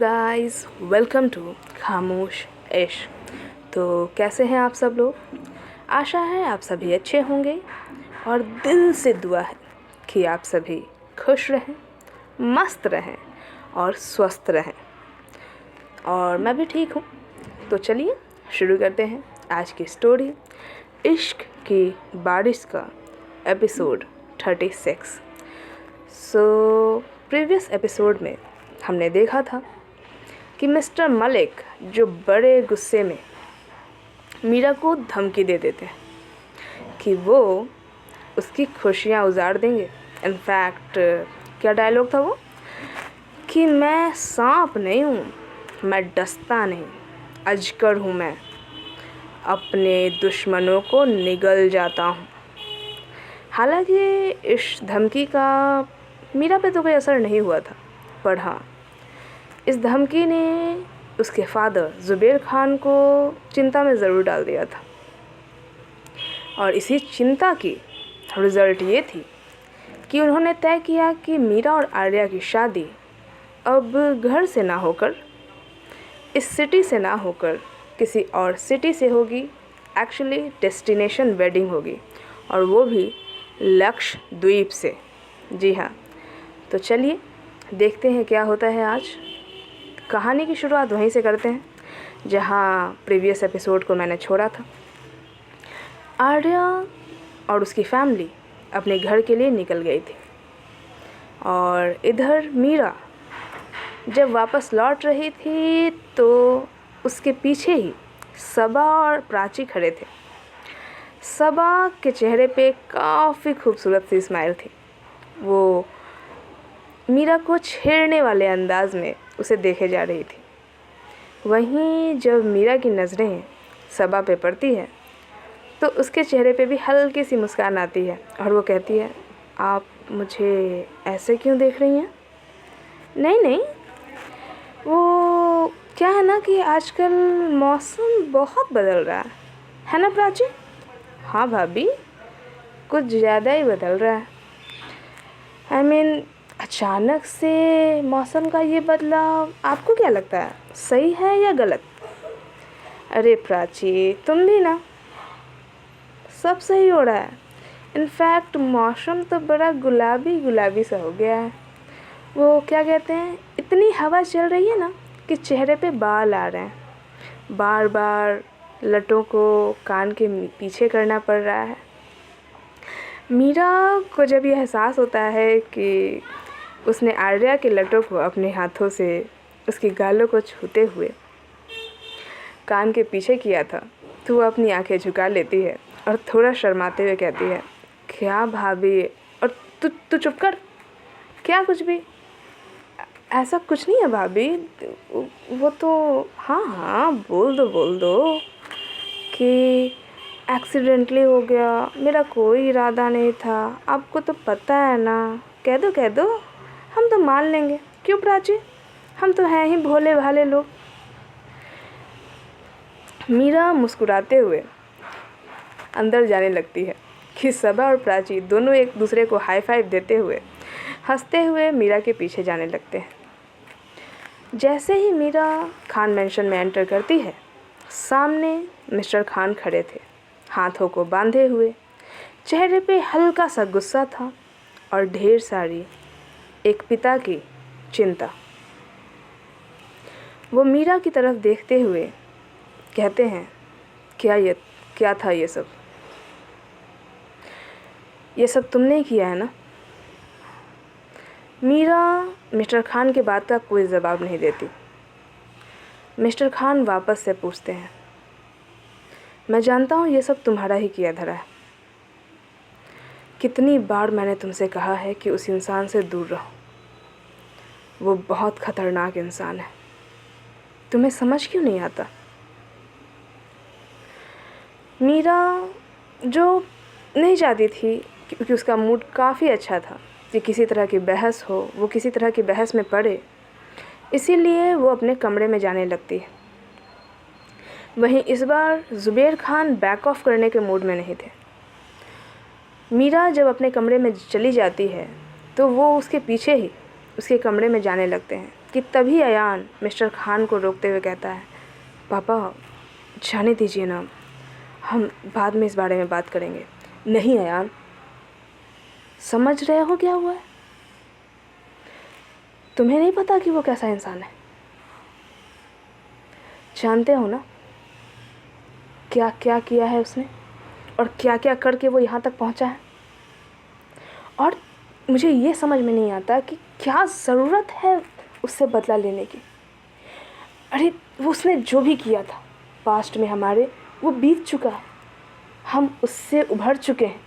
Guys, welcome to खामोश इश्क। तो कैसे हैं आप सब लोग? आशा है आप सभी अच्छे होंगे और दिल से दुआ है कि आप सभी खुश रहें, मस्त रहें और स्वस्थ रहें। और मैं भी ठीक हूँ। तो चलिए शुरू करते हैं आज की स्टोरी, इश्क की बारिश का एपिसोड 36। प्रीवियस एपिसोड में हमने देखा था कि मिस्टर मलिक जो बड़े गुस्से में मीरा को धमकी दे देते हैं कि वो उसकी खुशियाँ उजाड़ देंगे। इनफैक्ट क्या डायलॉग था वो कि मैं सांप नहीं हूँ, मैं डसता नहीं, अजगर हूँ, मैं अपने दुश्मनों को निगल जाता हूँ। हालांकि इस धमकी का मीरा पे तो कोई असर नहीं हुआ था, पर हाँ, इस धमकी ने उसके फादर ज़ुबैर खान को चिंता में ज़रूर डाल दिया था। और इसी चिंता की रिज़ल्ट ये थी कि उन्होंने तय किया कि मीरा और आर्या की शादी अब घर से ना होकर, इस सिटी से ना होकर किसी और सिटी से होगी। एक्चुअली डेस्टिनेशन वेडिंग होगी, और वो भी लक्षद्वीप से। जी हाँ, तो चलिए देखते हैं क्या होता है आज। कहानी की शुरुआत वहीं से करते हैं जहाँ प्रीवियस एपिसोड को मैंने छोड़ा था। आर्या और उसकी फैमिली अपने घर के लिए निकल गई थी, और इधर मीरा जब वापस लौट रही थी तो उसके पीछे ही सबा और प्राची खड़े थे। सबा के चेहरे पे काफ़ी खूबसूरत सी स्माइल थी। वो मीरा को छेड़ने वाले अंदाज में उसे देखे जा रही थी। वहीं जब मीरा की नज़रें सबा पे पड़ती है तो उसके चेहरे पे भी हल्की सी मुस्कान आती है, और वो कहती है, आप मुझे ऐसे क्यों देख रही हैं? नहीं, वो क्या है ना कि आजकल मौसम बहुत बदल रहा है ना प्राची? हाँ भाभी, कुछ ज़्यादा ही बदल रहा है। अचानक से मौसम का ये बदलाव आपको क्या लगता है, सही है या गलत? अरे प्राची, तुम भी ना, सब सही हो रहा है। इनफैक्ट मौसम तो बड़ा गुलाबी सा हो गया है। वो क्या कहते हैं, इतनी हवा चल रही है ना कि चेहरे पे बाल आ रहे हैं। बार बार लटों को कान के पीछे करना पड़ रहा है। मीरा को जब यह एहसास होता है कि उसने आर्या के लटों को अपने हाथों से उसकी गालों को छूते हुए कान के पीछे किया था, तो वो अपनी आंखें झुका लेती है और थोड़ा शर्माते हुए कहती है, क्या भाभी, और तू चुप कर, क्या कुछ भी, ऐसा कुछ नहीं है भाभी, वो तो हाँ बोल दो कि एक्सीडेंटली हो गया, मेरा कोई इरादा नहीं था, आपको तो पता है ना, कह दो, हम तो मान लेंगे। क्यों प्राची, हम तो हैं ही भोले भाले लोग। मीरा मुस्कुराते हुए अंदर जाने लगती है कि सबा और प्राची दोनों एक दूसरे को हाई फाइव देते हुए हंसते हुए मीरा के पीछे जाने लगते हैं। जैसे ही मीरा खान मेंशन में एंटर करती है, सामने मिस्टर खान खड़े थे, हाथों को बांधे हुए, चेहरे पे हल्का सा गुस्सा था और ढेर सारी एक पिता की चिंता। वो मीरा की तरफ देखते हुए कहते हैं, क्या था ये सब तुमने किया है ना? मीरा मिस्टर खान की बात का कोई जवाब नहीं देती। मिस्टर खान वापस से पूछते हैं, मैं जानता हूँ ये सब तुम्हारा ही किया धरा है। कितनी बार मैंने तुमसे कहा है कि उस इंसान से दूर रहो, वो बहुत ख़तरनाक इंसान है, तुम्हें समझ क्यों नहीं आता? मीरा जो नहीं चाहती थी, क्योंकि उसका मूड काफ़ी अच्छा था कि किसी तरह की बहस हो, वो किसी तरह की बहस में पड़े, इसीलिए वो अपने कमरे में जाने लगती है। वहीं इस बार ज़ुबैर खान बैक ऑफ करने के मूड में नहीं थे। मीरा जब अपने कमरे में चली जाती है तो वो उसके पीछे ही उसके कमरे में जाने लगते हैं, कि तभी अयान मिस्टर खान को रोकते हुए कहता है, पापा जाने दीजिए ना, हम बाद में इस बारे में बात करेंगे। नहीं अयान, समझ रहे हो क्या हुआ है? तुम्हें नहीं पता कि वो कैसा इंसान है? जानते हो ना क्या क्या किया है उसने और क्या क्या करके वो यहाँ तक पहुँचा है। और मुझे ये समझ में नहीं आता कि क्या ज़रूरत है उससे बदला लेने की। अरे वो उसने जो भी किया था पास्ट में हमारे, वो बीत चुका है, हम उससे उभर चुके हैं।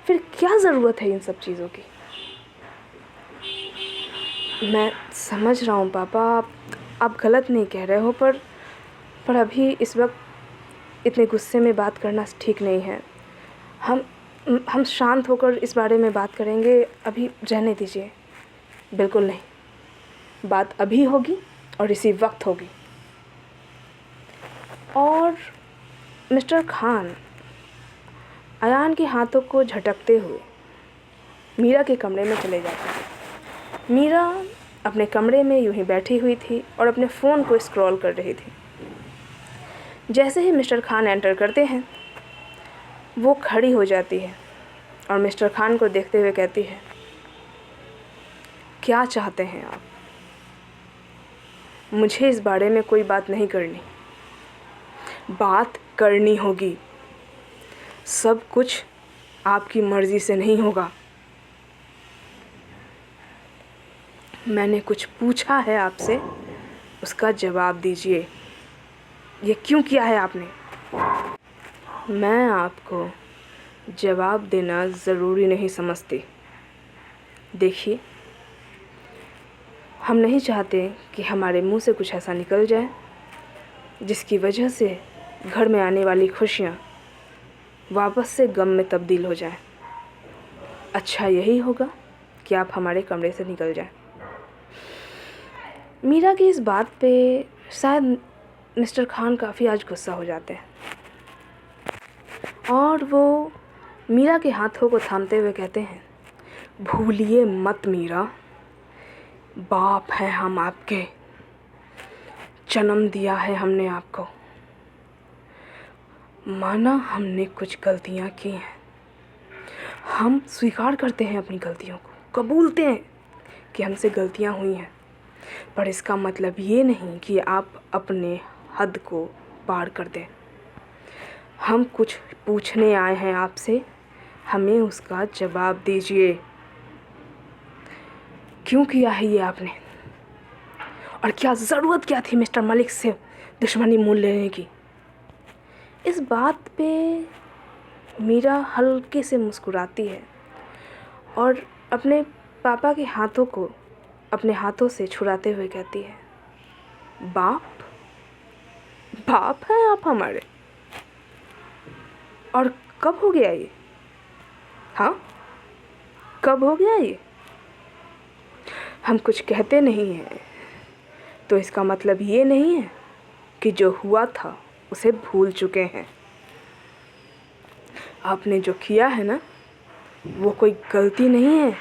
फिर क्या ज़रूरत है इन सब चीज़ों की? मैं समझ रहा हूँ पापा, आप गलत नहीं कह रहे हो, पर अभी इस वक्त इतने गुस्से में बात करना ठीक नहीं है। हम शांत होकर इस बारे में बात करेंगे, अभी रहने दीजिए। बिल्कुल नहीं, बात अभी होगी और इसी वक्त होगी। और मिस्टर खान अयान के हाथों को झटकते हुए मीरा के कमरे में चले जाते हैं। मीरा अपने कमरे में यूं ही बैठी हुई थी और अपने फ़ोन को स्क्रॉल कर रही थी। जैसे ही मिस्टर खान एंटर करते हैं, वो खड़ी हो जाती है और मिस्टर खान को देखते हुए कहती है, क्या चाहते हैं आप? मुझे इस बारे में कोई बात नहीं करनी। बात करनी होगी, सब कुछ आपकी मर्ज़ी से नहीं होगा। मैंने कुछ पूछा है आपसे, उसका जवाब दीजिए। ये क्यों किया है आपने? मैं आपको जवाब देना ज़रूरी नहीं समझती। देखिए, हम नहीं चाहते कि हमारे मुंह से कुछ ऐसा निकल जाए जिसकी वजह से घर में आने वाली खुशियाँ वापस से गम में तब्दील हो जाएं। अच्छा यही होगा कि आप हमारे कमरे से निकल जाएं। मीरा की इस बात पे शायद मिस्टर खान काफ़ी आज गुस्सा हो जाते हैं और वो मीरा के हाथों को थामते हुए कहते हैं, भूलिए मत मीरा, बाप हैं हम आपके, जन्म दिया है हमने आपको। माना हमने कुछ गलतियां की हैं, हम स्वीकार करते हैं अपनी गलतियों को, कबूलते हैं कि हमसे गलतियां हुई हैं, पर इसका मतलब ये नहीं कि आप अपने हद को पार कर दें। हम कुछ पूछने आए हैं आपसे, हमें उसका जवाब दीजिए। क्यों किया है ये आपने? और क्या ज़रूरत क्या थी मिस्टर मलिक से दुश्मनी मोल लेने की? इस बात पे मीरा हल्के से मुस्कुराती है और अपने पापा के हाथों को अपने हाथों से छुड़ाते हुए कहती है, बाप हैं आप हमारे? और कब हो गया ये? हाँ, कब हो गया ये? हम कुछ कहते नहीं हैं तो इसका मतलब ये नहीं है कि जो हुआ था उसे भूल चुके हैं। आपने जो किया है ना, वो कोई गलती नहीं है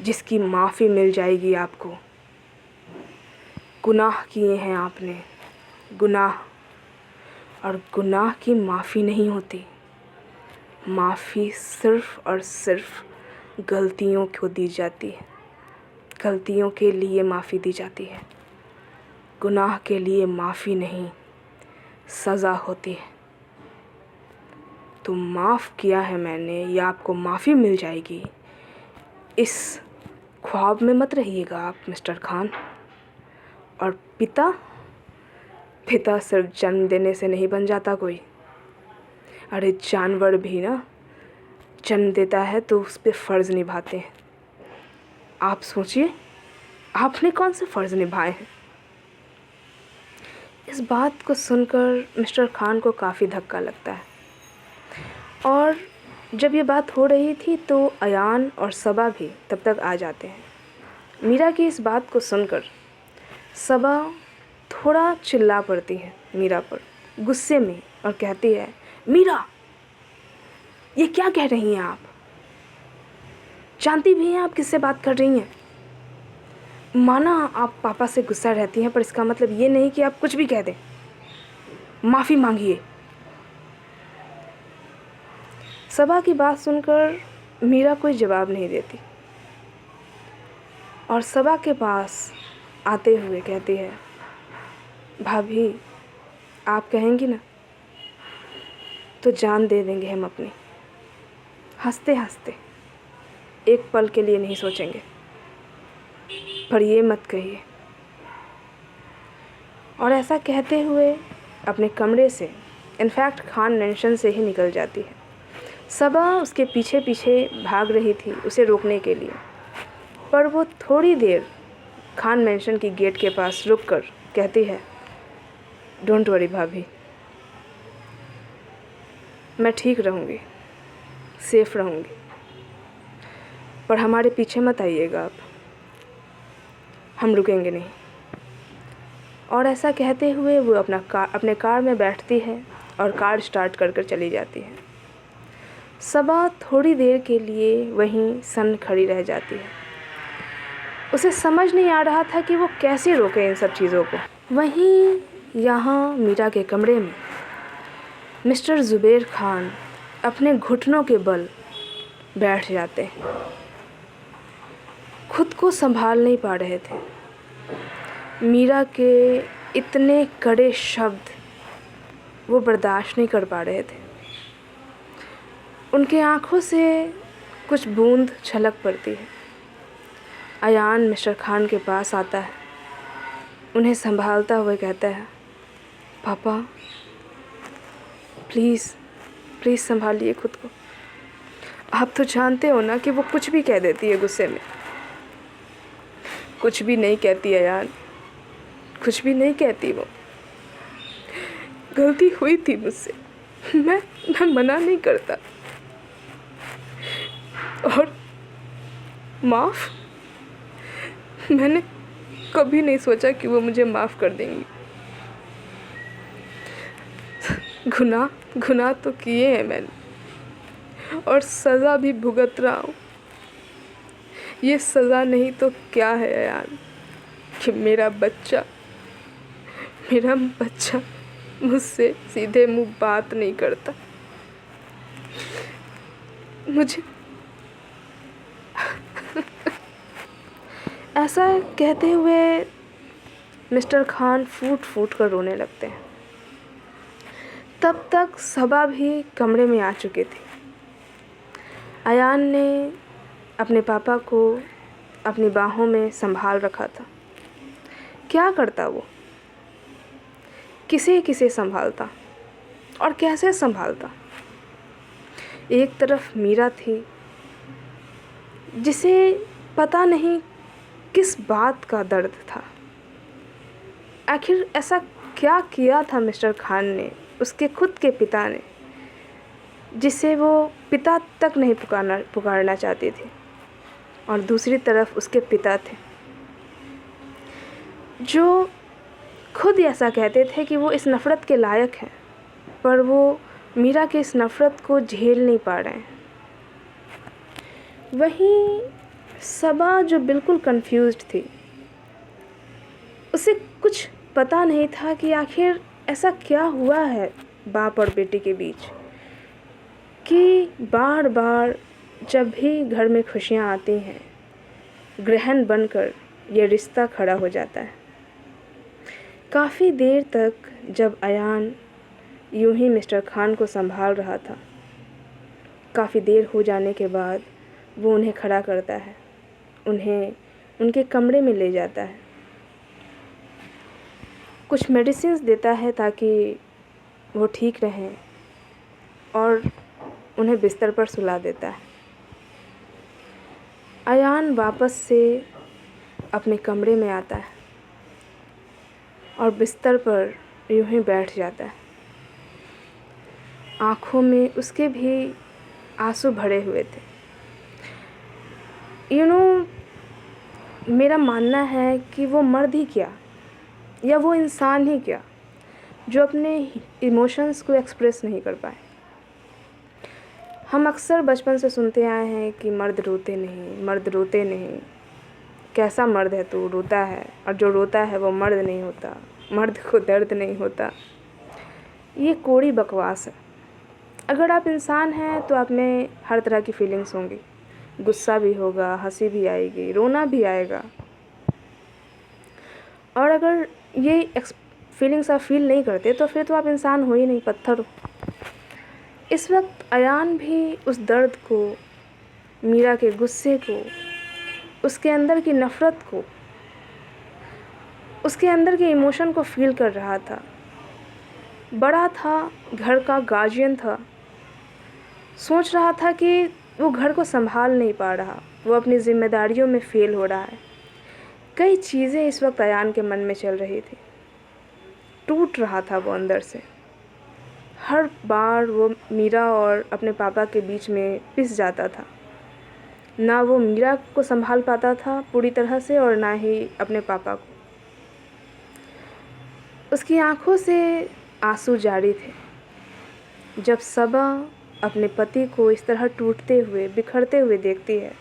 जिसकी माफ़ी मिल जाएगी आपको। गुनाह किए हैं आपने, गुनाह, और गुनाह की माफ़ी नहीं होती। माफ़ी सिर्फ़ और सिर्फ़ गलतियों को दी जाती है, गलतियों के लिए माफ़ी दी जाती है। गुनाह के लिए माफ़ी नहीं, सज़ा होती है। तो माफ़ किया है मैंने, या आपको माफ़ी मिल जाएगी, इस ख्वाब में मत रहिएगा आप मिस्टर खान। और पिता सिर्फ जन्म देने से नहीं बन जाता कोई। अरे जानवर भी ना जन्म देता है तो उस पर फ़र्ज़ निभाते हैं। आप सोचिए, आपने कौन से फ़र्ज़ निभाए हैं? इस बात को सुनकर मिस्टर खान को काफ़ी धक्का लगता है। और जब ये बात हो रही थी तो अयान और सबा भी तब तक आ जाते हैं। मीरा की इस बात को सुनकर सबा थोड़ा चिल्ला पड़ती है मीरा पर गुस्से में और कहती है, मीरा ये क्या कह रही हैं आप? जानती भी हैं आप किससे बात कर रही हैं? माना आप पापा से गुस्सा रहती हैं, पर इसका मतलब ये नहीं कि आप कुछ भी कह दें। माफ़ी मांगिए। सबा की बात सुनकर मीरा कोई जवाब नहीं देती और सबा के पास आते हुए कहती है, भाभी आप कहेंगी ना तो जान दे देंगे हम अपनी। हंसते हंसते एक पल के लिए नहीं सोचेंगे, पर ये मत कहिए। और ऐसा कहते हुए अपने कमरे से, इनफैक्ट खान मेंशन से ही निकल जाती है। सबा उसके पीछे पीछे भाग रही थी उसे रोकने के लिए, पर वो थोड़ी देर खान मेंशन की गेट के पास रुककर कहती है, डोंट वरी भाभी, मैं ठीक रहूँगी, सेफ रहूँगी, पर हमारे पीछे मत आइएगा आप, हम रुकेंगे नहीं। और ऐसा कहते हुए वो अपने कार में बैठती है और कार स्टार्ट कर चली जाती है। सबा थोड़ी देर के लिए वहीं सन्न खड़ी रह जाती है। उसे समझ नहीं आ रहा था कि वो कैसे रोके इन सब चीज़ों को। वहीं यहाँ मीरा के कमरे में मिस्टर ज़ुबैर खान अपने घुटनों के बल बैठ जाते हैं। खुद को संभाल नहीं पा रहे थे। मीरा के इतने कड़े शब्द वो बर्दाश्त नहीं कर पा रहे थे। उनके आँखों से कुछ बूंद छलक पड़ती है। अयान मिस्टर खान के पास आता है, उन्हें संभालता हुआ कहता है, पापा प्लीज़ प्लीज़ संभालिए खुद को। आप तो जानते हो ना कि वो कुछ भी कह देती है गुस्से में। कुछ भी नहीं कहती अयान, कुछ भी नहीं कहती। वो गलती हुई थी मुझसे, मैं मना नहीं करता। और माफ़, मैंने कभी नहीं सोचा कि वो मुझे माफ़ कर देंगी। गुनाह तो किए हैं मैंने और सज़ा भी भुगत रहा हूँ। ये सज़ा नहीं तो क्या है यार कि मेरा बच्चा मुझसे सीधे मुंह बात नहीं करता। मुझे ऐसा कहते हुए मिस्टर खान फूट कर रोने लगते हैं। तब तक सबा भी कमरे में आ चुकी थी। अयान ने अपने पापा को अपनी बाहों में संभाल रखा था। क्या करता वो, किसे संभालता और कैसे संभालता। एक तरफ मीरा थी जिसे पता नहीं किस बात का दर्द था। आखिर ऐसा क्या किया था मिस्टर खान ने, उसके खुद के पिता ने, जिसे वो पिता तक नहीं पुकारना चाहती थी। और दूसरी तरफ उसके पिता थे जो खुद ऐसा कहते थे कि वो इस नफ़रत के लायक हैं, पर वो मीरा के इस नफ़रत को झेल नहीं पा रहे हैं। वहीं सबा जो बिल्कुल कंफ्यूज्ड थी, उसे कुछ पता नहीं था कि आखिर ऐसा क्या हुआ है बाप और बेटी के बीच कि बार बार जब भी घर में खुशियाँ आती हैं, ग्रहण बनकर ये रिश्ता खड़ा हो जाता है। काफ़ी देर तक जब अयान यूं ही मिस्टर खान को संभाल रहा था, काफ़ी देर हो जाने के बाद वो उन्हें खड़ा करता है, उन्हें उनके कमरे में ले जाता है, कुछ मेडिसिन्स देता है ताकि वो ठीक रहें और उन्हें बिस्तर पर सुला देता है। अयान वापस से अपने कमरे में आता है और बिस्तर पर यूं ही बैठ जाता है। आँखों में उसके भी आंसू भरे हुए थे। मेरा मानना है कि वो मर्द ही क्या या वो इंसान ही क्या जो अपने इमोशंस को एक्सप्रेस नहीं कर पाए। हम अक्सर बचपन से सुनते आए हैं कि मर्द रोते नहीं, कैसा मर्द है तू, रोता है, और जो रोता है वो मर्द नहीं होता, मर्द को दर्द नहीं होता। ये कोरी बकवास है। अगर आप इंसान हैं तो आप में हर तरह की फीलिंग्स होंगी, गुस्सा भी होगा, हंसी भी आएगी, रोना भी आएगा। और अगर ये फीलिंग्स आप फील नहीं करते तो फिर तो आप इंसान हो ही नहीं, पत्थर हो। इस वक्त अयान भी उस दर्द को, मीरा के गुस्से को, उसके अंदर की नफ़रत को, उसके अंदर के इमोशन को फील कर रहा था। बड़ा था, घर का गार्जियन था, सोच रहा था कि वो घर को संभाल नहीं पा रहा, वो अपनी जिम्मेदारियों में फ़ेल हो रहा है। कई चीज़ें इस वक्त अयान के मन में चल रही थी, टूट रहा था वो अंदर से। हर बार वो मीरा और अपने पापा के बीच में पिस जाता था। ना वो मीरा को संभाल पाता था पूरी तरह से और ना ही अपने पापा को। उसकी आंखों से आंसू जारी थे। जब सबा अपने पति को इस तरह टूटते हुए, बिखरते हुए देखती है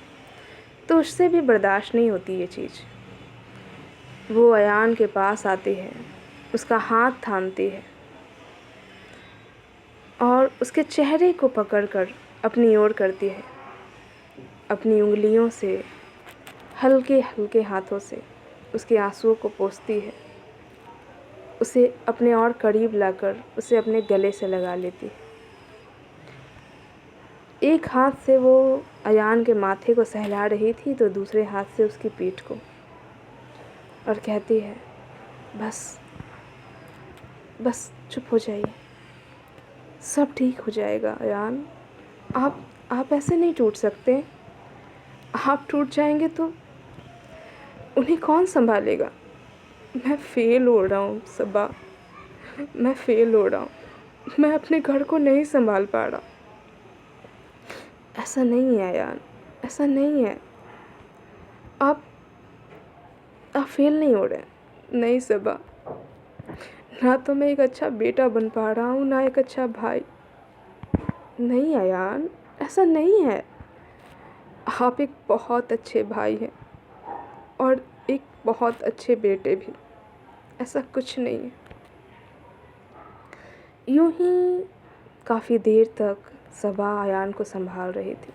तो उससे भी बर्दाश्त नहीं होती ये चीज़। वो अयान के पास आती है, उसका हाथ थामती है और उसके चेहरे को पकड़कर अपनी ओर करती है। अपनी उंगलियों से, हल्के हल्के हाथों से उसके आंसुओं को पोंछती है। उसे अपने और करीब लाकर उसे अपने गले से लगा लेती है। एक हाथ से वो अयान के माथे को सहला रही थी तो दूसरे हाथ से उसकी पीठ को, और कहती है, बस बस चुप हो जाइए, सब ठीक हो जाएगा अयान। आप ऐसे नहीं टूट सकते। आप टूट जाएंगे तो उन्हें कौन संभालेगा। मैं फ़ेल हो रहा हूँ सबा, मैं फ़ेल हो रहा हूँ, मैं अपने घर को नहीं संभाल पा रहा। ऐसा नहीं है अयान, ऐसा नहीं है। आप फ़ेल नहीं हो रहे। नहीं सबा, ना तो मैं एक अच्छा बेटा बन पा रहा हूँ, ना एक अच्छा भाई। नहीं अयान, ऐसा नहीं है। आप एक बहुत अच्छे भाई हैं और एक बहुत अच्छे बेटे भी। ऐसा कुछ नहीं है। यूं ही काफ़ी देर तक सबा अयान को संभाल रही थी।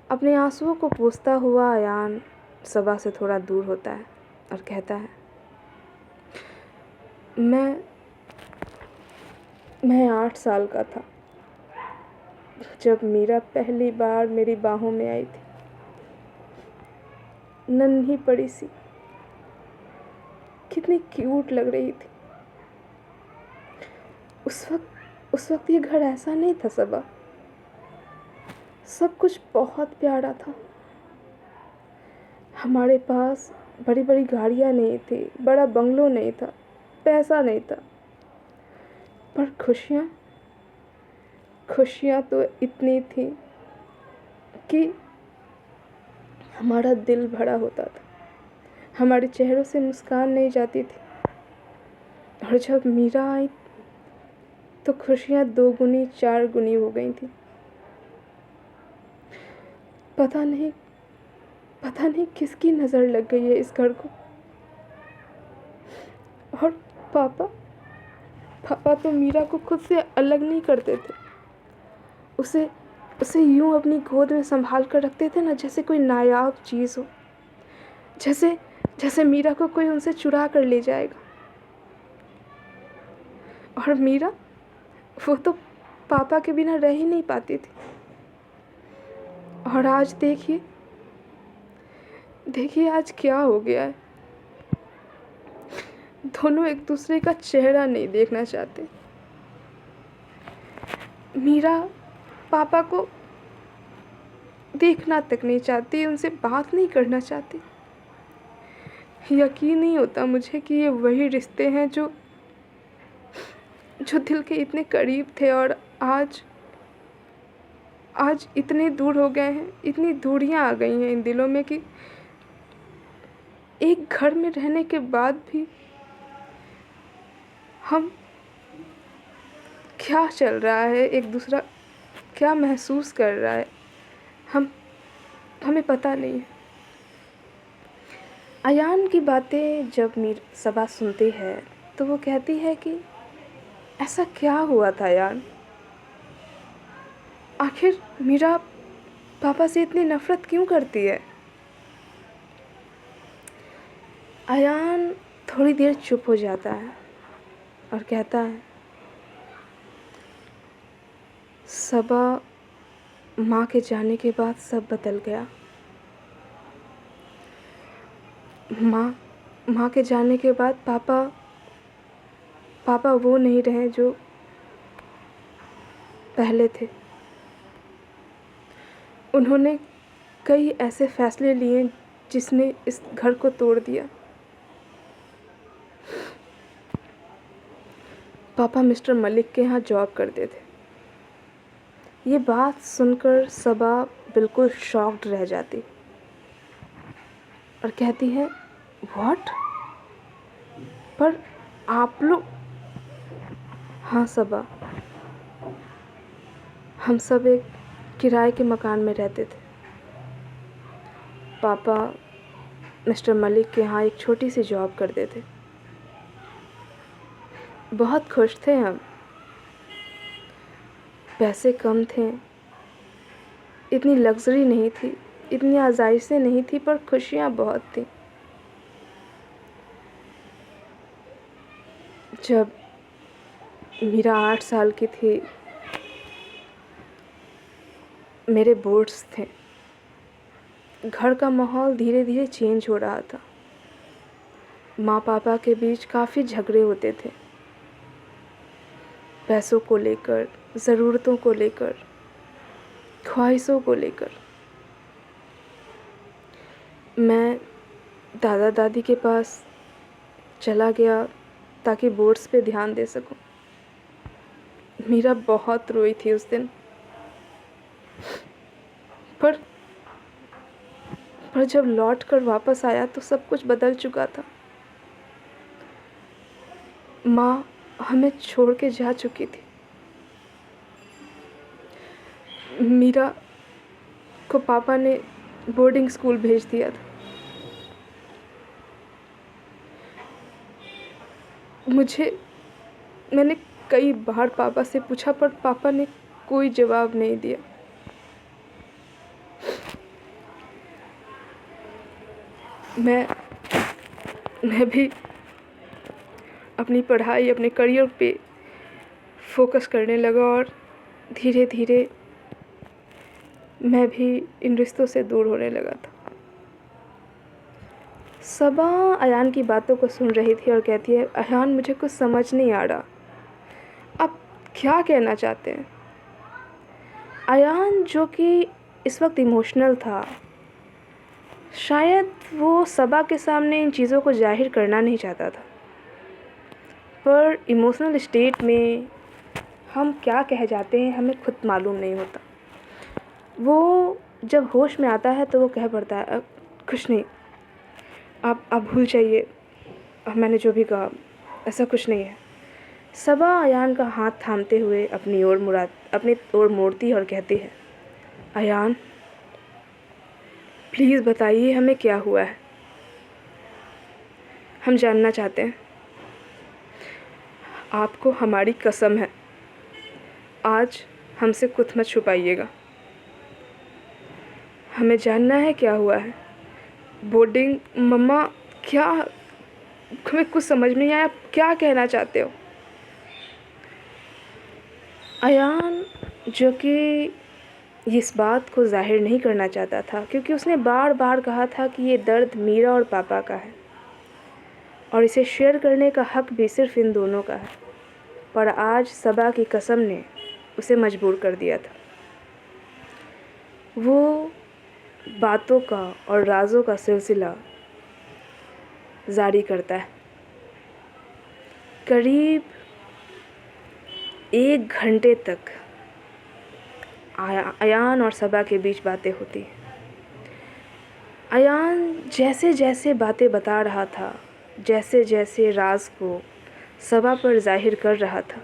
अपने आंसुओं को पोंछता हुआ अयान सबा से थोड़ा दूर होता है और कहता है, मैं 8 साल का था जब मीरा पहली बार मेरी बाहों में आई थी। नन्ही पड़ी सी, कितनी क्यूट लग रही थी। उस वक्त ये घर ऐसा नहीं था सबा। सब कुछ बहुत प्यारा था। हमारे पास बड़ी बड़ी गाड़ियाँ नहीं थी, बड़ा बंगलो नहीं था, पैसा नहीं था, पर खुशियाँ तो इतनी थी कि हमारा दिल भरा होता था। हमारे चेहरों से मुस्कान नहीं जाती थी। और जब मीरा आई तो खुशियाँ 2 गुनी 4 गुनी हो गई थी। पता नहीं किसकी नज़र लग गई है इस घर को। और पापा तो मीरा को खुद से अलग नहीं करते थे। उसे यूं अपनी गोद में संभाल कर रखते थे ना, जैसे कोई नायाब चीज़ हो, जैसे मीरा को कोई उनसे चुरा कर ले जाएगा। और मीरा, वो तो पापा के बिना रह ही नहीं पाती थी। और आज देखिए आज क्या हो गया है। दोनों एक दूसरे का चेहरा नहीं देखना चाहते। मीरा पापा को देखना तक नहीं चाहती, उनसे बात नहीं करना चाहती। यकीन नहीं होता मुझे कि ये वही रिश्ते हैं जो दिल के इतने करीब थे और आज इतने दूर हो गए हैं। इतनी दूरियां आ गई हैं इन दिलों में कि एक घर में रहने के बाद भी हम क्या चल रहा है, एक दूसरा क्या महसूस कर रहा है, हमें पता नहीं है। अयान की बातें जब सबा सुनती है तो वो कहती है कि ऐसा क्या हुआ था अयान? आखिर मीरा पापा से इतनी नफ़रत क्यों करती है? अयान थोड़ी देर चुप हो जाता है और कहता है, सबा, माँ के जाने के बाद सब बदल गया। माँ के जाने के बाद पापा वो नहीं रहे जो पहले थे। उन्होंने कई ऐसे फैसले लिए जिसने इस घर को तोड़ दिया। पापा मिस्टर मलिक के यहाँ जॉब करते थे। ये बात सुनकर सबा बिल्कुल शॉक्ड रह जाती और कहती है, व्हाट? पर आप लोग? हाँ सबा, हम सब एक किराए के मकान में रहते थे। पापा मिस्टर मलिक के यहाँ एक छोटी सी जॉब करते थे। बहुत खुश थे हम। पैसे कम थे, इतनी लग्जरी नहीं थी, इतनी आज़ाइशें नहीं थी, पर खुशियाँ बहुत थी। जब मीरा 8 साल की थी, मेरे बोर्ड्स थे। घर का माहौल धीरे धीरे चेंज हो रहा था। माँ पापा के बीच काफ़ी झगड़े होते थे, पैसों को लेकर, ज़रूरतों को लेकर, ख्वाहिशों को लेकर। मैं दादा दादी के पास चला गया ताकि बोर्ड्स पे ध्यान दे सकूं। मीरा बहुत रोई थी उस दिन, पर जब लौट कर वापस आया तो सब कुछ बदल चुका था। माँ हमें छोड़ के जा चुकी थी। मीरा को पापा ने बोर्डिंग स्कूल भेज दिया था। मैंने कई बार पापा से पूछा, पर पापा ने कोई जवाब नहीं दिया। मैं भी अपनी पढ़ाई, अपने करियर पे फोकस करने लगा और धीरे धीरे मैं भी इन रिश्तों से दूर होने लगा था। सबा अयान की बातों को सुन रही थी और कहती है, अयान मुझे कुछ समझ नहीं आ रहा, आप क्या कहना चाहते हैं? अयान जो कि इस वक्त इमोशनल था, शायद वो सबा के सामने इन चीज़ों को जाहिर करना नहीं चाहता था, पर इमोशनल स्टेट में हम क्या कह जाते हैं हमें खुद मालूम नहीं होता। वो जब होश में आता है तो वो कह पड़ता है, कुछ नहीं, आप भूल जाइए, मैंने जो भी कहा ऐसा कुछ नहीं है। सबा अयान का हाथ थामते हुए अपनी ओर मोड़ती और कहती है, अयान प्लीज़ बताइए हमें क्या हुआ है, हम जानना चाहते हैं। आपको हमारी कसम है, आज हमसे कुछ मत छुपाइएगा, हमें जानना है क्या हुआ है। बोर्डिंग मम्मा, क्या, हमें कुछ समझ में नहीं आया, क्या कहना चाहते हो? अयान जो कि इस बात को जाहिर नहीं करना चाहता था, क्योंकि उसने बार बार कहा था कि ये दर्द मीरा और पापा का है और इसे शेयर करने का हक भी सिर्फ इन दोनों का है, पर आज सबा की कसम ने उसे मजबूर कर दिया था। वो बातों का और राज़ों का सिलसिला जारी करता है। करीब 1 घंटे तक अयान और सबा के बीच बातें होती हैं। अयान जैसे जैसे बातें बता रहा था, जैसे जैसे राज को सबा पर जाहिर कर रहा था,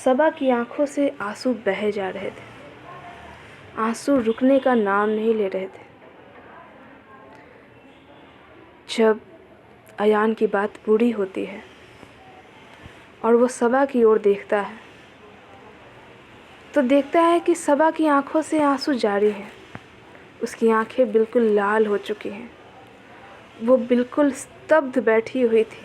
सबा की आंखों से आंसू बह जा रहे थे। आंसू रुकने का नाम नहीं ले रहे थे। जब अयान की बात पूरी होती है और वो सबा की ओर देखता है तो देखता है कि सबा की आंखों से आंसू जारी हैं। उसकी आंखें बिल्कुल लाल हो चुकी हैं। वो बिल्कुल स्तब्ध बैठी हुई थी।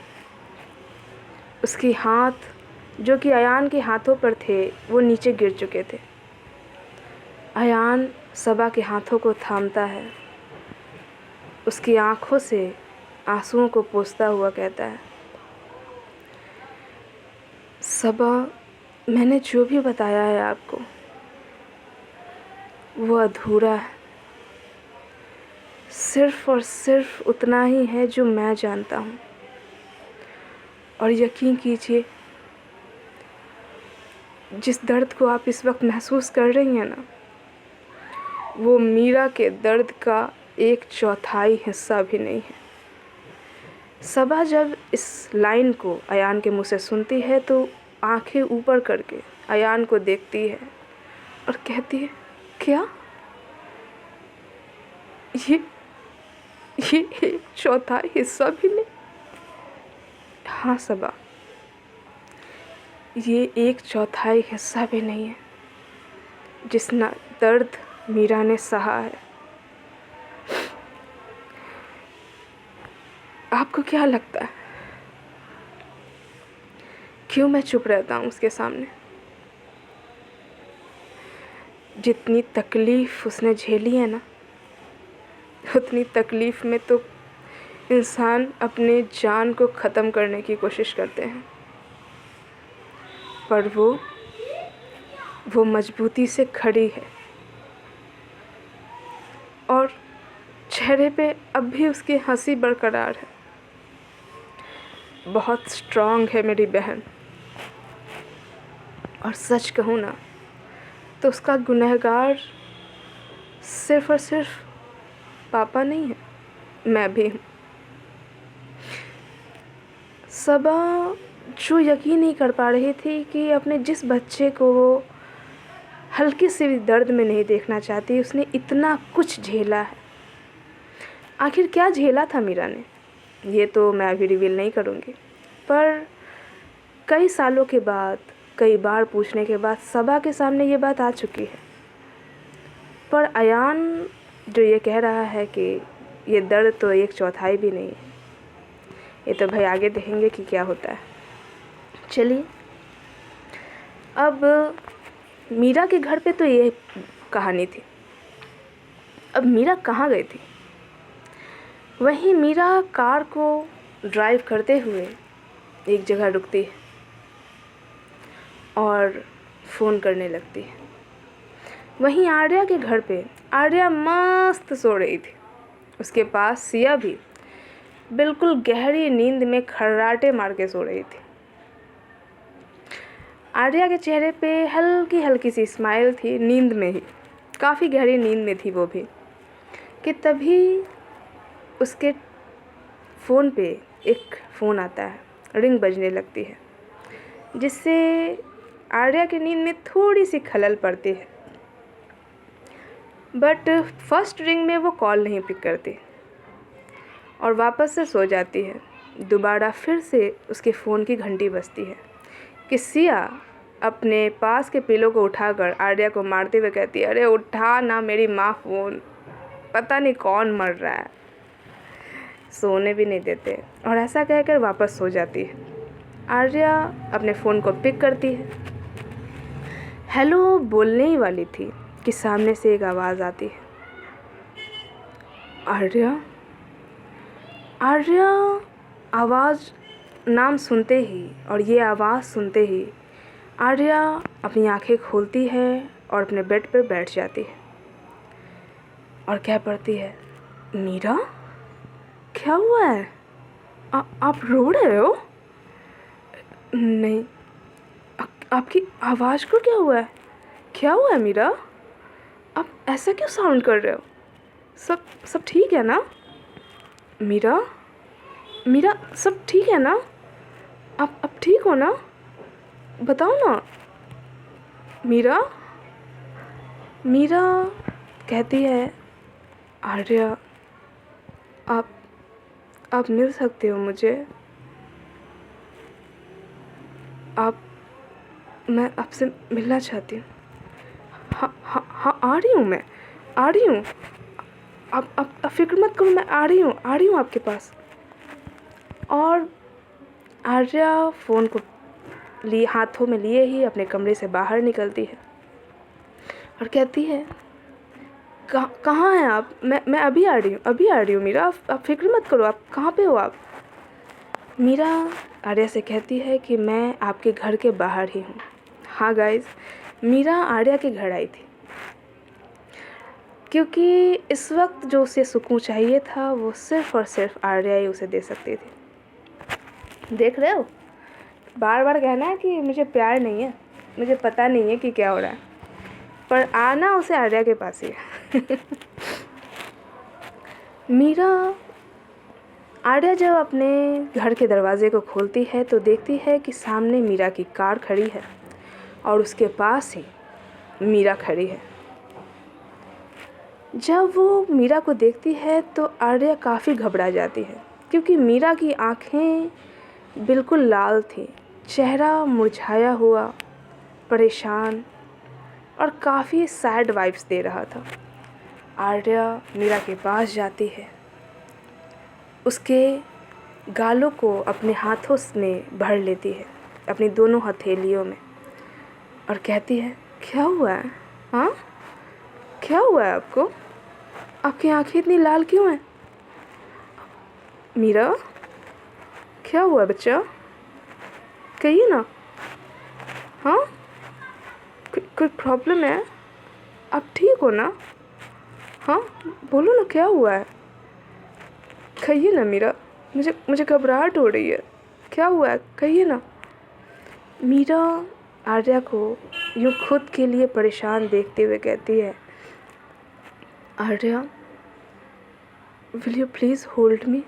उसके हाथ जो कि अयान के हाथों पर थे वो नीचे गिर चुके थे। अयान सबा के हाथों को थामता है, उसकी आंखों से आंसुओं को पोंछता हुआ कहता है, सबा, मैंने जो भी बताया है आपको वो अधूरा है। सिर्फ़ और सिर्फ उतना ही है जो मैं जानता हूँ। और यकीन कीजिए, जिस दर्द को आप इस वक्त महसूस कर रही हैं ना, वो मीरा के दर्द का 1/4 हिस्सा भी नहीं है। सबा जब इस लाइन को अयान के मुंह से सुनती है तो आंखें ऊपर करके अयान को देखती है और कहती है, क्या ये 1/4 हिस्सा भी नहीं? हाँ सबा, ये 1/4 हिस्सा भी नहीं है जितना दर्द मीरा ने सहा है। आपको क्या लगता है क्यों मैं चुप रहता हूँ उसके सामने? जितनी तकलीफ़ उसने झेली है ना, उतनी तकलीफ़ में तो इंसान अपने जान को ख़त्म करने की कोशिश करते हैं, पर वो मजबूती से खड़ी है और चेहरे पे अब भी उसकी हंसी बरकरार है। बहुत स्ट्रॉन्ग है मेरी बहन। और सच कहूँ ना तो उसका गुनहगार सिर्फ़ और सिर्फ पापा नहीं है, मैं भी हूँ। सबा जो यकीन नहीं कर पा रही थी कि अपने जिस बच्चे को वो हल्के से भी दर्द में नहीं देखना चाहती, उसने इतना कुछ झेला है। आखिर क्या झेला था मीरा ने, ये तो मैं अभी रिवील नहीं करूँगी, पर कई सालों के बाद, कई बार पूछने के बाद सबा के सामने ये बात आ चुकी है। पर अयान जो ये कह रहा है कि ये दर्द तो 1/4 भी नहीं है, ये तो भाई आगे देखेंगे कि क्या होता है। चलिए, अब मीरा के घर पे तो ये कहानी थी। अब मीरा कहाँ गई थी? वहीं मीरा कार को ड्राइव करते हुए एक जगह रुकती है और फ़ोन करने लगती है। वहीं आर्या के घर पे आर्या मस्त सो रही थी। उसके पास सिया भी बिल्कुल गहरी नींद में खर्राटे मार के सो रही थी। आर्या के चेहरे पे हल्की हल्की सी स्माइल थी, नींद में ही, काफ़ी गहरी नींद में थी वो भी, कि तभी उसके फ़ोन पे एक फ़ोन आता है, रिंग बजने लगती है, जिससे आर्या की नींद में थोड़ी सी खलल पड़ती है। बट फर्स्ट रिंग में वो कॉल नहीं पिक करती और वापस से सो जाती है। दोबारा फिर से उसके फ़ोन की घंटी बजती है कि सिया अपने पास के पिलो को उठाकर आर्या को मारते हुए कहती है, अरे उठा ना मेरी माँ फ़ोन, पता नहीं कौन मर रहा है। सोने भी नहीं देते और ऐसा कहकर वापस सो जाती है। आर्या अपने फ़ोन को पिक करती है, हेलो बोलने ही वाली थी कि सामने से एक आवाज़ आती है, आर्या। आवाज़, नाम सुनते ही और ये आवाज़ सुनते ही आर्या अपनी आंखें खोलती है और अपने बेड पर बैठ जाती है और कह पड़ती है, मीरा, क्या हुआ है? आप रो रहे हो? नहीं, आपकी आवाज़ को क्या हुआ है? क्या हुआ है मीरा? आप ऐसा क्यों साउंड कर रहे हो? सब ठीक है ना? मीरा, सब ठीक है ना? आप ठीक हो ना? बताओ ना। मीरा कहती है, आर्या, आप मिल सकते हो मुझे? मैं आपसे मिलना चाहती हूँ। हाँ हाँ हाँ, आ रही हूँ, मैं आ रही हूँ। आप फिक्र मत करो, मैं आ रही हूँ आपके पास। और आर्या फ़ोन को लिए हाथों में लिए ही अपने कमरे से बाहर निकलती है और कहती है, कहाँ हैं आप? मैं अभी आ रही हूँ मीरा, आप फिक्र मत करो। आप कहाँ पे हो आप? मीरा आर्या से कहती है कि मैं आपके घर के बाहर ही हूँ। हाँ गाइस, मीरा आर्या के घर आई थी क्योंकि इस वक्त जो उसे सुकून चाहिए था वो सिर्फ़ और सिर्फ आर्या ही उसे दे सकती थी। देख रहे हो, बार बार कहना है कि मुझे प्यार नहीं है, मुझे पता नहीं है कि क्या हो रहा है, पर आना उसे आर्या के पास ही है। मीरा आर्या जब अपने घर के दरवाजे को खोलती है तो देखती है कि सामने मीरा की कार खड़ी है और उसके पास ही मीरा खड़ी है। जब वो मीरा को देखती है तो आर्या काफ़ी घबरा जाती है क्योंकि मीरा की आँखें बिल्कुल लाल थी, चेहरा मुरझाया हुआ, परेशान और काफ़ी सैड वाइब्स दे रहा था। आर्या मीरा के पास जाती है, उसके गालों को अपने हाथों में भर लेती है, अपनी दोनों हथेलियों में, और कहती है, क्या हुआ है? हाँ, क्या हुआ है आपको? आपकी आँखें इतनी लाल क्यों हैं? मीरा, क्या हुआ बच्चा? कहिए ना। हाँ, कोई प्रॉब्लम है? आप ठीक हो ना? हाँ, बोलो ना, क्या हुआ है? कहिए ना मीरा, मुझे घबराहट हो रही है। क्या हुआ है? कहिए ना। मीरा आर्या को यूँ खुद के लिए परेशान देखते हुए कहती है, Arya, will you please hold me?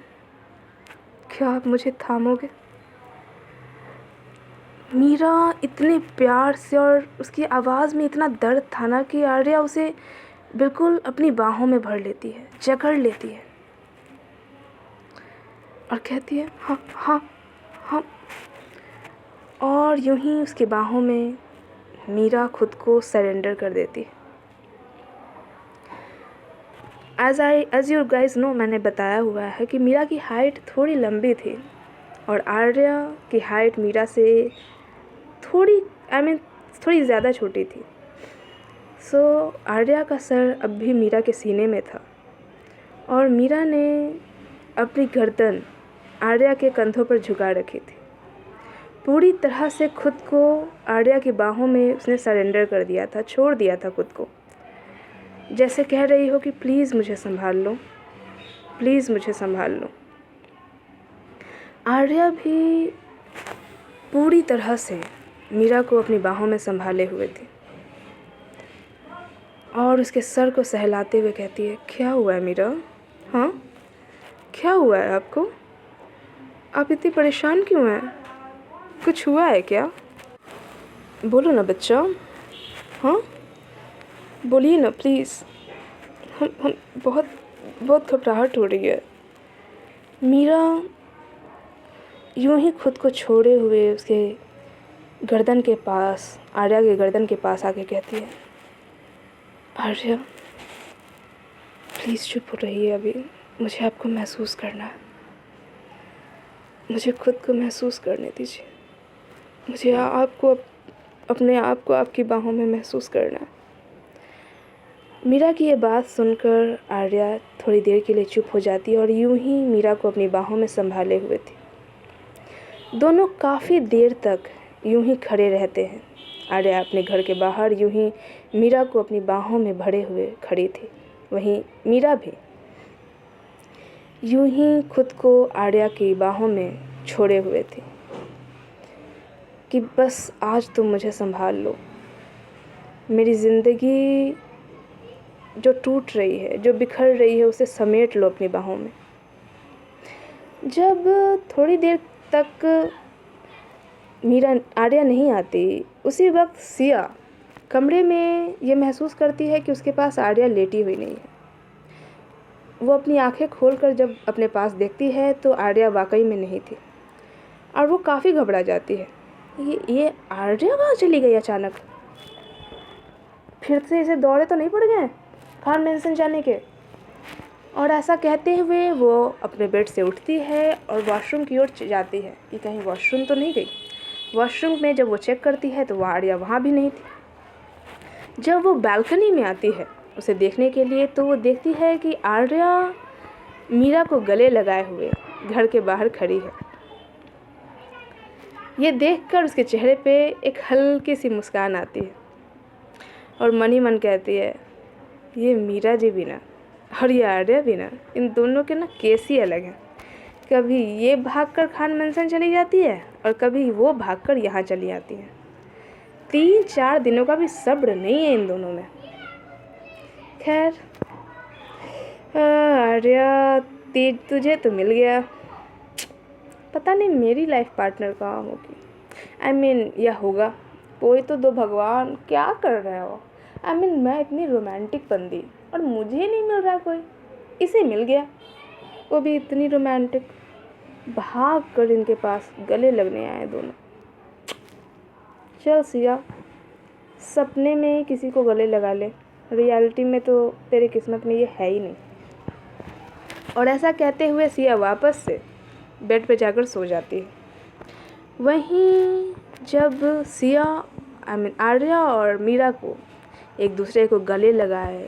क्या आप मुझे थामोगे? मीरा इतने प्यार से, और उसकी आवाज़ में इतना दर्द था ना कि आर्या उसे बिल्कुल अपनी बाहों में भर लेती है, जकड़ लेती है और कहती है, हाँ हाँ हाँ। और यूं ही उसकी बाहों में मीरा खुद को सरेंडर कर देती है। एज़ यू गाइज नो, मैंने बताया हुआ है कि मीरा की हाइट थोड़ी लंबी थी और आर्या की हाइट मीरा से थोड़ी ज़्यादा छोटी थी। सो आर्या का सर अब भी मीरा के सीने में था और मीरा ने अपनी गर्दन आर्या के कंधों पर झुका रखी थी। पूरी तरह से खुद को आर्या की बाहों में उसने सरेंडर कर दिया था, छोड़ दिया था खुद को, जैसे कह रही हो कि प्लीज़ मुझे संभाल लो, प्लीज़ मुझे संभाल लो। आर्या भी पूरी तरह से मीरा को अपनी बाहों में संभाले हुए थी और उसके सर को सहलाते हुए कहती है, क्या हुआ है मीरा? हाँ, क्या हुआ है आपको? आप इतनी परेशान क्यों हैं? कुछ हुआ है क्या? बोलो ना बच्चा। हाँ, बोलिए ना प्लीज़। हम बहुत घबराहट हो रही है। मीरा यूं ही खुद को छोड़े हुए उसके गर्दन के पास, आर्या के गर्दन के पास आके कहती है, आर्या प्लीज़ चुप रहिए, अभी मुझे आपको महसूस करना है, मुझे खुद को महसूस करने दीजिए, मुझे आपको अपने आप को आपकी बाहों में महसूस करना है। मीरा की ये बात सुनकर आर्या थोड़ी देर के लिए चुप हो जाती है और यूं ही मीरा को अपनी बाहों में संभाले हुए थी। दोनों काफ़ी देर तक यूं ही खड़े रहते हैं। आर्या अपने घर के बाहर यूं ही मीरा को अपनी बाहों में भरे हुए खड़ी थी, वहीं मीरा भी यूं ही खुद को आर्या की बाहों में छोड़े हुए थी कि बस आज तुम मुझे संभाल लो, मेरी ज़िंदगी जो टूट रही है, जो बिखर रही है, उसे समेट लो अपनी बाहों में। जब थोड़ी देर तक आर्या नहीं आती, उसी वक्त सिया कमरे में ये महसूस करती है कि उसके पास आर्या लेटी हुई नहीं है। वो अपनी आंखें खोलकर जब अपने पास देखती है तो आर्या वाकई में नहीं थी और वो काफ़ी घबरा जाती है। ये आर्या कहाँ चली गई अचानक? फिर से इसे दौड़े तो नहीं पड़ गए खान मेंशन जाने के? और ऐसा कहते हुए वो अपने बेड से उठती है और वॉशरूम की ओर जाती है कि कहीं वॉशरूम तो नहीं गई। वॉशरूम में जब वो चेक करती है तो वो आर्या वहाँ भी नहीं थी। जब वो बालकनी में आती है उसे देखने के लिए तो वो देखती है कि आर्या मीरा को गले लगाए हुए घर के बाहर खड़ी है। ये देखकर उसके चेहरे पे एक हल्की सी मुस्कान आती है और मन ही मन कहती है, ये मीरा जी भी ना और ये आर्या भी ना, इन दोनों के ना केस ही अलग हैं। कभी ये भागकर खान मेंशन चली जाती है और कभी वो भागकर यहाँ चली आती है। 3-4 दिनों का भी सब्र नहीं है इन दोनों में। खैर, आर्या तुझे तो मिल गया। पता नहीं मेरी लाइफ पार्टनर कहाँ होगी। I mean, यह होगा कोई तो दो। भगवान क्या कर रहे हो? I mean, मैं इतनी रोमांटिक बंदी और मुझे नहीं मिल रहा कोई। इसे मिल गया, वो भी इतनी रोमांटिक। भाग कर इनके पास गले लगने आए दोनों। चल सिया, सपने में किसी को गले लगा ले, रियलिटी में तो तेरी किस्मत में ये है ही नहीं। और ऐसा कहते हुए सिया वापस से बेड पे जाकर सो जाती है। वहीं जब सिया आर्या और मीरा को एक दूसरे को गले लगाए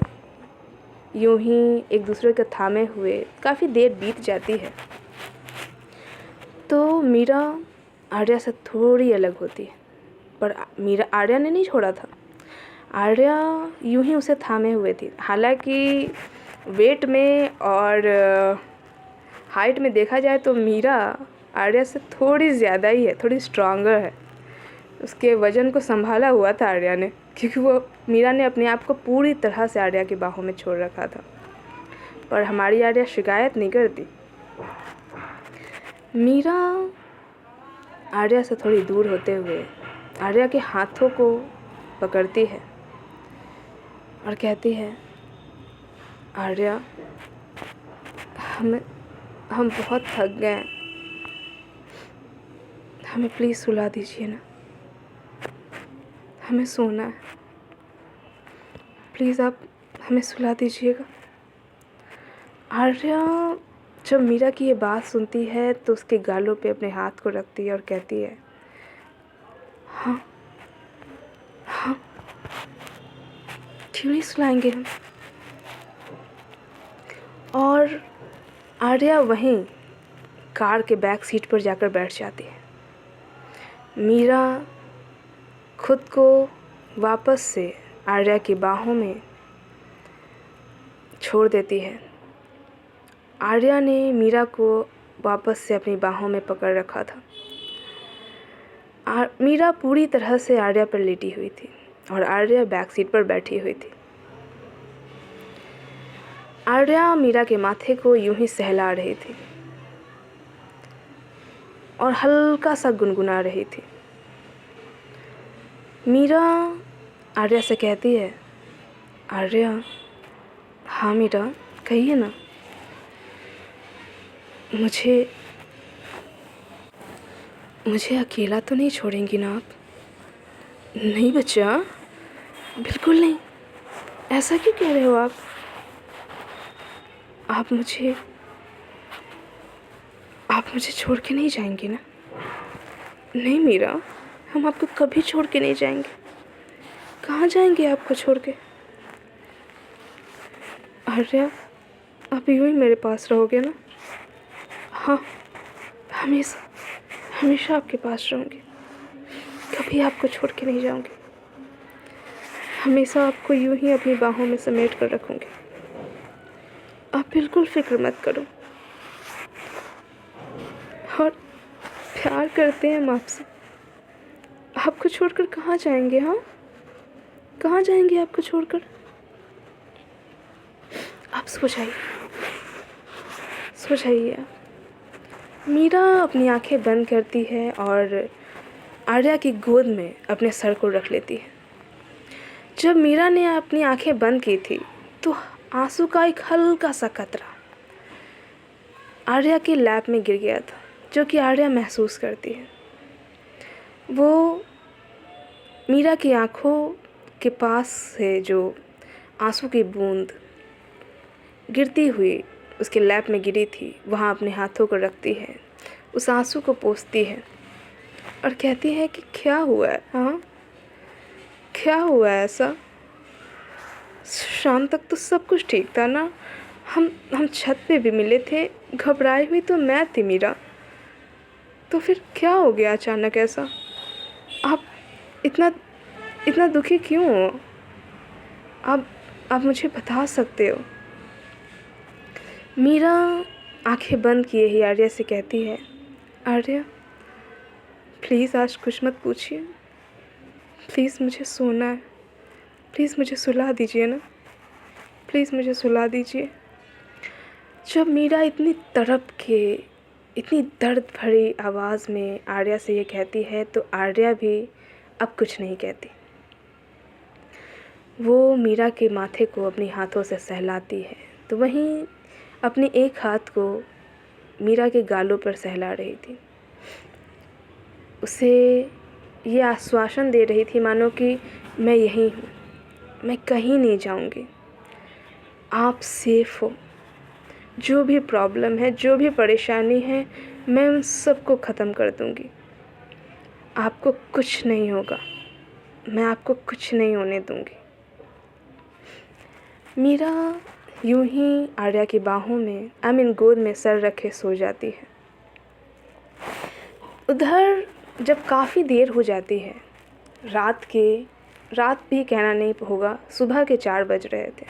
यूं ही एक दूसरे के थामे हुए काफ़ी देर बीत जाती है तो मीरा आर्या से थोड़ी अलग होती है। पर मीरा आर्या ने नहीं छोड़ा था। आर्या यूं ही उसे थामे हुए थी। हालांकि वेट में और हाइट में देखा जाए तो मीरा आर्या से थोड़ी ज़्यादा ही है, थोड़ी स्ट्रॉन्गर है। उसके वज़न को संभाला हुआ था आर्या ने, क्योंकि वो मीरा ने अपने आप को पूरी तरह से आर्या की बाहों में छोड़ रखा था। पर हमारी आर्या शिकायत नहीं करती। मीरा आर्या से थोड़ी दूर होते हुए आर्या के हाथों को पकड़ती है और कहती है, आर्या, हम बहुत थक गए हैं, हमें प्लीज़ सुला दीजिए ना, हमें सोना है, प्लीज़ आप हमें सुला दीजिएगा। आर्या जब मीरा की ये बात सुनती है तो उसके गालों पे अपने हाथ को रखती है और कहती है, हाँ हाँ, क्यों नहीं सुलाएंगे हम। और आर्या वहीं कार के बैक सीट पर जाकर बैठ जाती है। मीरा खुद को वापस से आर्या की बाहों में छोड़ देती है। आर्या ने मीरा को वापस से अपनी बाहों में पकड़ रखा था। मीरा पूरी तरह से आर्या पर लेटी हुई थी और आर्या बैक सीट पर बैठी हुई थी। आर्या मीरा के माथे को यूं ही सहला रही थी और हल्का सा गुनगुना रही थी। मीरा आर्या से कहती है, आर्या, हाँ मीरा, कहिए ना, मुझे अकेला तो नहीं छोड़ेंगी ना आप? नहीं बच्चा, बिल्कुल नहीं। ऐसा क्यों कह रहे हो आप? आप मुझे छोड़ के नहीं जाएंगे ना? नहीं मीरा, हम आपको कभी छोड़ के नहीं जाएंगे। कहाँ जाएंगे आपको छोड़ के? आर्या, आप यूँ ही मेरे पास रहोगे ना? हाँ, हमेशा आपके पास रहूँगी, कभी आपको छोड़ के नहीं जाऊँगी। हमेशा आपको यूँ ही अपनी बाहों में समेट कर रखूँगी। आप बिल्कुल फिक्र मत करो। और प्यार करते हैं हम आपसे। आपको छोड़कर कहाँ जाएंगे? हाँ, कहाँ जाएंगे आपको छोड़कर? आप सो जाइए। मीरा अपनी आंखें बंद करती है और आर्या की गोद में अपने सर को रख लेती है। जब मीरा ने अपनी आंखें बंद की थी तो आंसू का एक हल्का सा कतरा आर्या के लैप में गिर गया था, जो कि आर्या महसूस करती है। वो मीरा की आँखों के पास से जो आंसू की बूंद गिरती हुई उसके लैप में गिरी थी, वहाँ अपने हाथों को रखती है, उस आंसू को पोंछती है और कहती है कि क्या हुआ है, हाँ क्या हुआ है ऐसा? शाम तक तो सब कुछ ठीक था ना, हम छत पे भी मिले थे, घबराई हुई तो मैं थी मीरा, तो फिर क्या हो गया अचानक ऐसा? आप इतना दुखी क्यों हो? आप मुझे बता सकते हो? मीरा आंखें बंद किए ही आर्या से कहती है, आर्या प्लीज़ आज कुछ मत पूछिए, प्लीज़ मुझे सोना है, प्लीज़ मुझे सुला दीजिए ना, प्लीज़ मुझे सुला दीजिए। जब मीरा इतनी तड़प के, इतनी दर्द भरी आवाज़ में आर्या से ये कहती है, तो आर्या भी अब कुछ नहीं कहती। वो मीरा के माथे को अपने हाथों से सहलाती है, तो वहीं अपने एक हाथ को मीरा के गालों पर सहला रही थी। उसे ये आश्वासन दे रही थी मानो कि मैं यहीं हूँ, मैं कहीं नहीं जाऊँगी, आप सेफ़ हो। जो भी प्रॉब्लम है, जो भी परेशानी है, मैं उन सबको ख़त्म कर दूँगी। आपको कुछ नहीं होगा, मैं आपको कुछ नहीं होने दूँगी। मीरा यूं ही आर्या की बाहों में गोद में सर रखे सो जाती है। उधर जब काफ़ी देर हो जाती है, रात भी कहना नहीं होगा, सुबह के 4 बज रहे थे।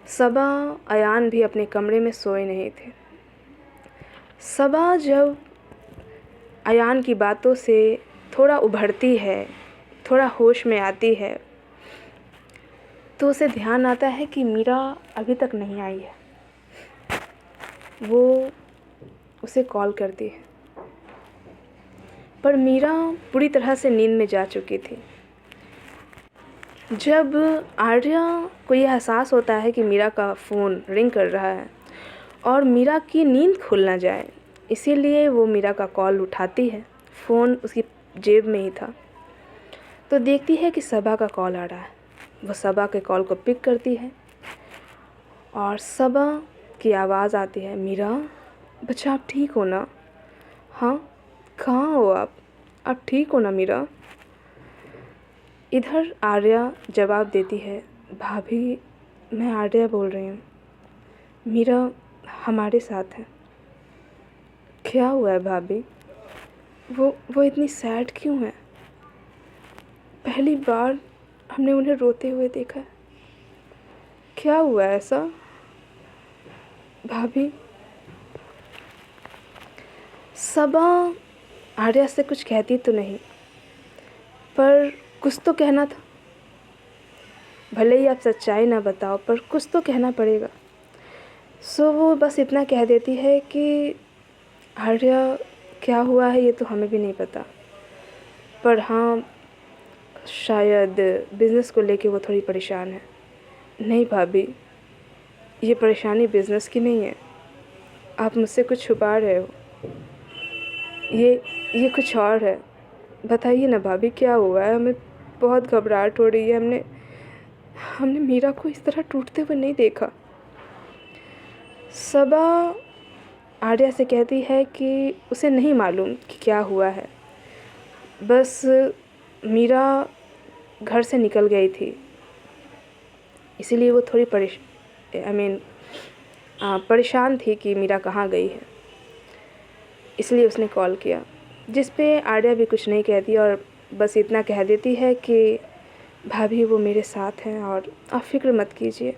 सबा अयान भी अपने कमरे में सोए नहीं थे। सबा जब अयान की बातों से थोड़ा उभरती है, थोड़ा होश में आती है, तो उसे ध्यान आता है कि मीरा अभी तक नहीं आई है। वो उसे कॉल करती है, पर मीरा पूरी तरह से नींद में जा चुकी थी। जब आर्या को यह एहसास होता है कि मीरा का फ़ोन रिंग कर रहा है और मीरा की नींद खुल ना जाए, इसीलिए वो मीरा का कॉल उठाती है। फ़ोन उसकी जेब में ही था, तो देखती है कि सबा का कॉल आ रहा है। वो सबा के कॉल को पिक करती है और सबा की आवाज़ आती है, मीरा बच्चा आप ठीक हो ना? हाँ, कहाँ हो आप ठीक हो ना मीरा? इधर आर्या जवाब देती है, भाभी मैं आर्या बोल रही हूँ, मीरा हमारे साथ है। क्या हुआ है भाभी? वो इतनी सैड क्यों है? पहली बार हमने उन्हें रोते हुए देखा है। क्या हुआ है ऐसा भाभी? सबा आर्या से कुछ कहती तो नहीं, पर कुछ तो कहना था। भले ही आप सच्चाई ना बताओ, पर कुछ तो कहना पड़ेगा। सो वो बस इतना कह देती है कि आर्या क्या हुआ है ये तो हमें भी नहीं पता, पर हाँ शायद बिज़नेस को लेके वो थोड़ी परेशान है। नहीं भाभी, ये परेशानी बिज़नेस की नहीं है, आप मुझसे कुछ छुपा रहे हो। ये कुछ और है, बताइए ना भाभी क्या हुआ है? हमें बहुत घबराहट हो रही है। हमने मीरा को इस तरह टूटते हुए नहीं देखा। सबा आर्या से कहती है कि उसे नहीं मालूम कि क्या हुआ है, बस मीरा घर से निकल गई थी, इसीलिए वो थोड़ी परेशान थी कि मीरा कहाँ गई है, इसलिए उसने कॉल किया। जिस पे आर्या भी कुछ नहीं कहती और बस इतना कह देती है कि भाभी वो मेरे साथ हैं और आप फ़िक्र मत कीजिए।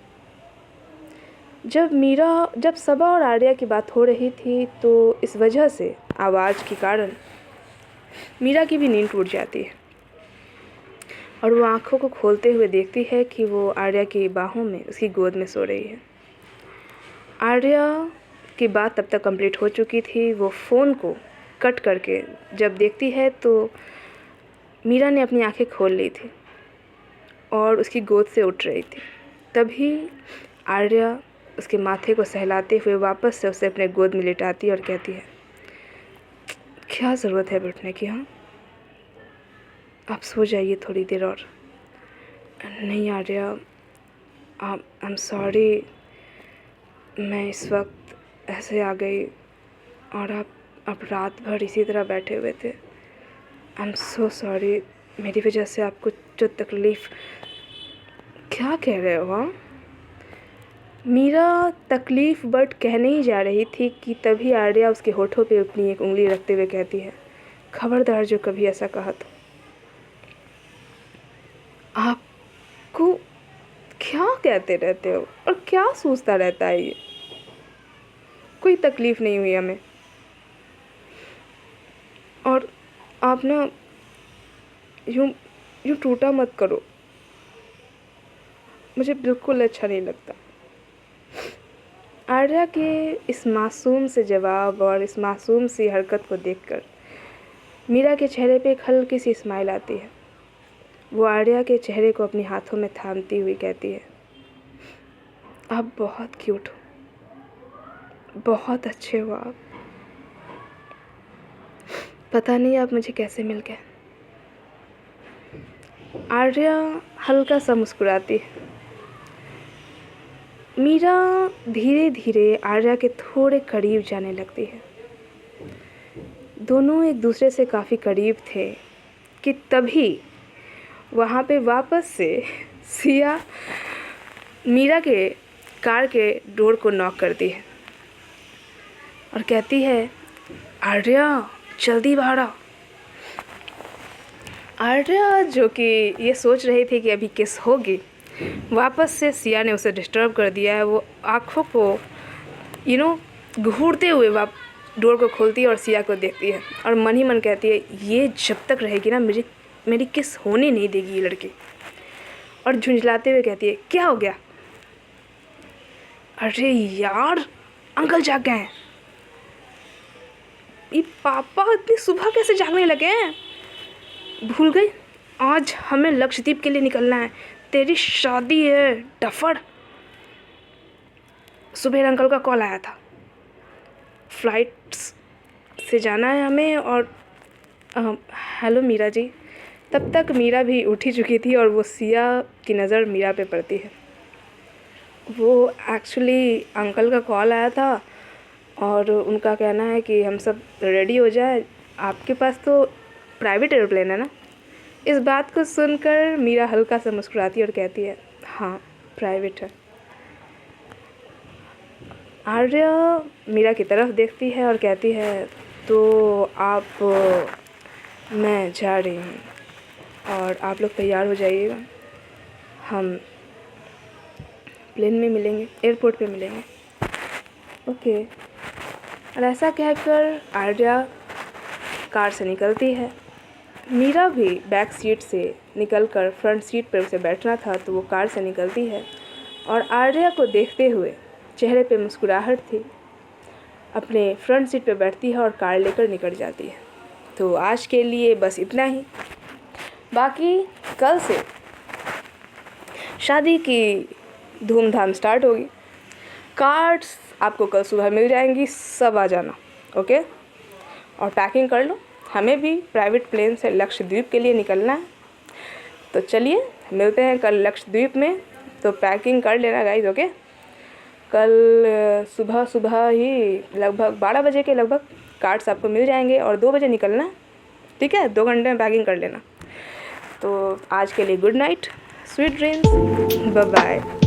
जब सबा और आर्या की बात हो रही थी, तो इस वजह से आवाज़ के कारण मीरा की भी नींद टूट जाती है और वो आँखों को खोलते हुए देखती है कि वो आर्या की बाहों में, उसकी गोद में सो रही है। आर्या की बात तब तक कंप्लीट हो चुकी थी। वो फ़ोन को कट करके जब देखती है तो मीरा ने अपनी आंखें खोल ली थी और उसकी गोद से उठ रही थी। तभी आर्या उसके माथे को सहलाते हुए वापस से उसे अपने गोद में लिटाती और कहती है, क्या ज़रूरत है बैठने की, हाँ, आप सो जाइए थोड़ी देर और। नहीं आर्या, आई एम सॉरी, मैं इस वक्त ऐसे आ गई और आप रात भर इसी तरह बैठे हुए थे। आई एम सो सॉरी, मेरी वजह से आपको जो तकलीफ़। क्या कह रहे हो, हाँ? मीरा तकलीफ़ बट कहने ही जा रही थी कि तभी आर्या उसके होठों पे अपनी एक उंगली रखते हुए कहती है, खबरदार जो कभी ऐसा कहा तो। आपको क्या कहते रहते हो और क्या सोचता रहता है ये? कोई तकलीफ़ नहीं हुई हमें। और आप ना यूँ टूटा मत करो, मुझे बिल्कुल अच्छा नहीं लगता। आर्या के इस मासूम से जवाब और इस मासूम सी हरकत को देखकर मीरा के चेहरे पे एक हल्की सी स्माइल आती है। वो आर्या के चेहरे को अपने हाथों में थामती हुई कहती है, आप बहुत क्यूट हो, बहुत अच्छे हो आप। पता नहीं आप मुझे कैसे मिल गए। आर्या हल्का सा मुस्कुराती है। मीरा धीरे धीरे आर्या के थोड़े करीब जाने लगती है। दोनों एक दूसरे से काफ़ी करीब थे कि तभी वहाँ पे वापस से सिया मीरा के कार के डोर को नॉक करती है और कहती है, आर्या जल्दी बाहर आ। आर्या जो कि ये सोच रही थी कि अभी किस होगी, वापस से सिया ने उसे डिस्टर्ब कर दिया है। वो आँखों को घूरते हुए डोर को खोलती है और सिया को देखती है और मन ही मन कहती है, ये जब तक रहेगी ना मेरी किस होने नहीं देगी ये लड़की। और झुंझलाते हुए कहती है, क्या हो गया? अरे यार, अंकल जाग गए हैं। ये पापा इतनी सुबह कैसे जागने लगे हैं? भूल गई, आज हमें लक्षद्वीप के लिए निकलना है, तेरी शादी है डफर। सुबह अंकल का कॉल आया था, फ्लाइट से जाना है हमें। और हेलो मीरा जी। तब तक मीरा भी उठ ही चुकी थी और वो सिया की नज़र मीरा पे पड़ती है। वो एक्चुअली अंकल का कॉल आया था और उनका कहना है कि हम सब रेडी हो जाए, आपके पास तो प्राइवेट एयरप्लेन है ना। इस बात को सुनकर मीरा हल्का सा मुस्कुराती और कहती है, हाँ प्राइवेट है। आर्या मीरा की तरफ देखती है और कहती है, तो मैं जा रही हूँ और आप लोग तैयार हो जाइएगा, हम प्लेन में मिलेंगे, एयरपोर्ट पे मिलेंगे। ओके। और ऐसा कहकर आर्या कार से निकलती है। मीरा भी बैक सीट से निकलकर फ्रंट सीट पर उसे बैठना था तो वो कार से निकलती है और आर्या को देखते हुए चेहरे पे मुस्कुराहट थी, अपने फ्रंट सीट पे बैठती है और कार लेकर निकल जाती है। तो आज के लिए बस इतना ही। बाकी कल से शादी की धूमधाम स्टार्ट होगी। कार्ड्स आपको कल सुबह मिल जाएंगी, सब आ जाना। ओके। और पैकिंग कर लो, हमें भी प्राइवेट प्लेन से लक्षद्वीप के लिए निकलना है। तो चलिए मिलते हैं कल लक्षद्वीप में, तो पैकिंग कर लेना गाइस। ओके। कल सुबह ही लगभग 12 बजे के लगभग कार्ड्स आपको मिल जाएंगे और 2 बजे निकलना है। ठीक है, 2 घंटे में पैकिंग कर लेना। तो आज के लिए good night, sweet dreams, bye bye.